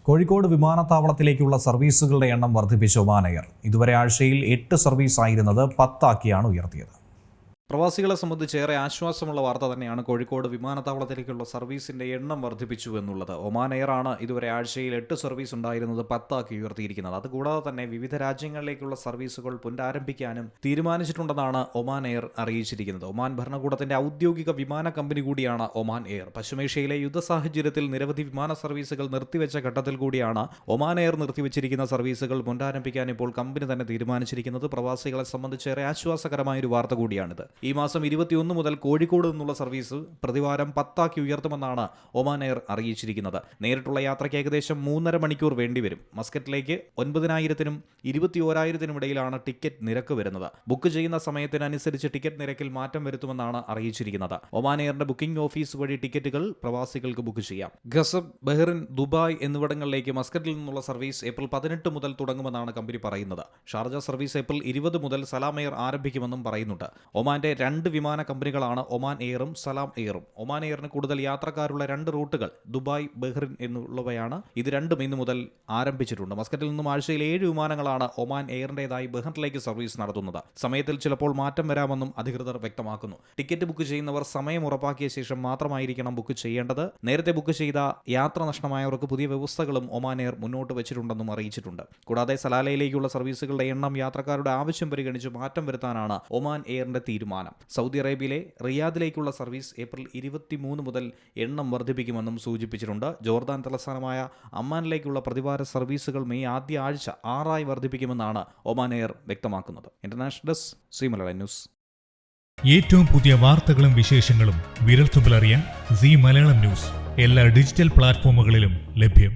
കോഴിക്കോട് വിമാനത്താവളത്തിലേക്കുള്ള സർവീസുകളുടെ എണ്ണം വർദ്ധിപ്പിച്ച് Oman air. ഇതുവരെ ആഴ്ചയിൽ 8 സർവീസ് ആയിരുന്നത് 10 ആക്കിയാണ് ഉയർത്തിയത്. പ്രവാസികളെ സംബന്ധിച്ച് ഏറെ ആശ്വാസമുള്ള വാർത്ത തന്നെയാണ് കോഴിക്കോട് വിമാനത്താവളത്തിലേക്കുള്ള സർവീസിന്റെ എണ്ണം വർദ്ധിപ്പിച്ചു എന്നുള്ളത്. ഒമാൻ എയർ ആണ് ഇതുവരെ ആഴ്ചയിൽ 8 സർവീസ് ഉണ്ടായിരുന്നത് 10 ആക്കി ഉയർത്തിയിരിക്കുന്നത്. അതുകൂടാതെ തന്നെ വിവിധ രാജ്യങ്ങളിലേക്കുള്ള സർവീസുകൾ പുനരാരംഭിക്കാനും തീരുമാനിച്ചിട്ടുണ്ടെന്നാണ് ഒമാൻ എയർ അറിയിച്ചിരിക്കുന്നത്. ഒമാൻ ഭരണകൂടത്തിന്റെ ഔദ്യോഗിക വിമാന കമ്പനി കൂടിയാണ് ഒമാൻ എയർ. പശ്ചിമേഷ്യയിലെ യുദ്ധ സാഹചര്യത്തിൽ നിരവധി വിമാന സർവീസുകൾ നിർത്തിവെച്ച ഘട്ടത്തിൽ കൂടിയാണ് ഒമാൻ എയർ നിർത്തിവെച്ചിരിക്കുന്ന സർവീസുകൾ പുനരാരംഭിക്കാൻ ഇപ്പോൾ കമ്പനി തന്നെ തീരുമാനിച്ചിരിക്കുന്നത്. പ്രവാസികളെ സംബന്ധിച്ച് ഏറെ ആശ്വാസകരമായ ഒരു വാർത്ത കൂടിയാണിത്. ഈ മാസം 21 മുതൽ കോഴിക്കോട് നിന്നുള്ള സർവീസ് പ്രതിവാരം 10 ആക്കി ഉയർത്തുമെന്നാണ് ഒമാൻ എയർ അറിയിച്ചിരിക്കുന്നത്. നേരിട്ടുള്ള യാത്രയ്ക്ക് ഏകദേശം 3.5 മണിക്കൂർ വേണ്ടിവരും. മസ്കറ്റിലേക്ക് 9,000-നും 21,000-നും ഇടയിലാണ് ടിക്കറ്റ് നിരക്ക് വരുന്നത്. ബുക്ക് ചെയ്യുന്ന സമയത്തിനനുസരിച്ച് ടിക്കറ്റ് നിരക്കിൽ മാറ്റം വരുത്തുമെന്നാണ് അറിയിച്ചിരിക്കുന്നത്. ഒമാൻ എയറിന്റെ ബുക്കിംഗ് ഓഫീസ് വഴി ടിക്കറ്റുകൾ പ്രവാസികൾക്ക് ബുക്ക് ചെയ്യാം. ഖസബ്, ബഹ്റിൻ, ദുബായ് എന്നിവിടങ്ങളിലേക്ക് മസ്കറ്റിൽ നിന്നുള്ള സർവീസ് ഏപ്രിൽ 18 മുതൽ തുടങ്ങുമെന്നാണ് കമ്പനി പറയുന്നത്. ഷാർജ സർവീസ് ഏപ്രിൽ 20 മുതൽ സലാം എയർ ആരംഭിക്കുമെന്നും പറയുന്നുണ്ട്. ഒമാന്റെ 2 വിമാന കമ്പനികളാണ് ഒമാൻ എയറും സലാം എയറും. ഒമാൻ എയറിന് കൂടുതൽ യാത്രക്കാരുള്ള 2 റൂട്ടുകൾ ദുബായ്, ബഹ്റിൻ എന്നുള്ളവയാണ്. ഇത് രണ്ടും ഇന്നു മുതൽ ആരംഭിച്ചിട്ടുണ്ട്. മസ്കറ്റിൽ നിന്നും ആഴ്ചയിൽ 7 വിമാനങ്ങളാണ് ഒമാൻ എയറിന്റേതായി ബഹ്റിനിലേക്ക് സർവീസ് നടത്തുന്നത്. സമയത്തിൽ ചിലപ്പോൾ മാറ്റം വരാമെന്നും അധികൃതർ വ്യക്തമാക്കുന്നു. ടിക്കറ്റ് ബുക്ക് ചെയ്യുന്നവർ സമയം ഉറപ്പാക്കിയ ശേഷം മാത്രമായിരിക്കണം ബുക്ക് ചെയ്യേണ്ടത്. നേരത്തെ ബുക്ക് ചെയ്ത യാത്ര നഷ്ടമായവർക്ക് പുതിയ വ്യവസ്ഥകളും ഒമാൻ എയർ മുന്നോട്ട് വെച്ചിട്ടുണ്ടെന്നും അറിയിച്ചിട്ടുണ്ട്. കൂടാതെ സലാലയിലേക്കുള്ള സർവീസുകളുടെ എണ്ണം യാത്രക്കാരുടെ ആവശ്യം പരിഗണിച്ച് മാറ്റം വരുത്താനാണ് ഒമാൻ എയറിന്റെ തീരുമാനം. സൗദി അറേബ്യയിലെ റിയാദിലേക്കുള്ള സർവീസ് ഏപ്രിൽ 23 മുതൽ എണ്ണം വർദ്ധിപ്പിക്കുമെന്നും സൂചിപ്പിച്ചിട്ടുണ്ട്. ജോർദാൻ തലസ്ഥാനമായ അമ്മാനിലേക്കുള്ള പ്രതിവാര സർവീസുകൾ മെയ് ആദ്യ ആഴ്ച 6 ആയി വർദ്ധിപ്പിക്കുമെന്നാണ് ഒമാൻ എയർ വ്യക്തമാക്കുന്നത്. International desk, C Malayalam news. ഏറ്റവും പുതിയ വാർത്തകളും വിശേഷങ്ങളും വിരൽത്തുമ്പിലറിയാൻ സി മലയാളം ന്യൂസ് എല്ലാ ഡിജിറ്റൽ പ്ലാറ്റ്ഫോമുകളിലും ലഭ്യം.